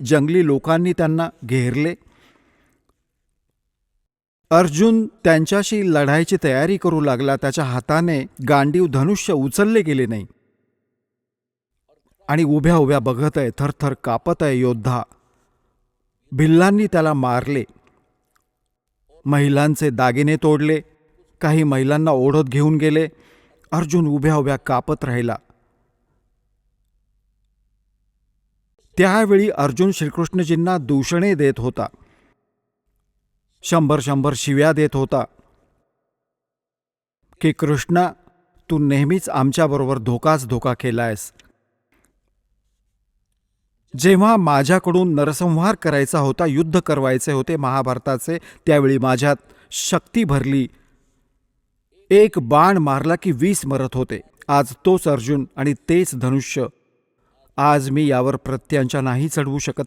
जंगली लोकांनी त्यांना घेरले. अर्जुन त्यांच्याशी लढायची तयारी करू लागला. त्याच्या हाताने गांडीव धनुष्य उचलले गेले नाही आणि उभ्या उभ्या बघत आहे, थरथर कापत आहे योद्धा. भिल्लांनी त्याला मारले. महिलांचे दागिने तोडले. काही महिलांना ओढत घेऊन गेले. अर्जुन उभ्या उभ्या कापत राहिला. त्यावेळी अर्जुन श्रीकृष्णजींना दूषणे देत होता. 100 शिव्या देत होता की कृष्णा, तू नेहमीच आमच्याबरोबर धोका केलायस. जेव्हा माझ्याकडून नरसंहार करायचा होता, युद्ध करवायचे होते महाभारताचे, त्यावेळी माझ्यात शक्ती भरली. एक बाण मारला की 20 मरत होते. आज तोच अर्जुन आणि तेच धनुष्य. आज मी यावर प्रत्यंचा नाही चढवू शकत.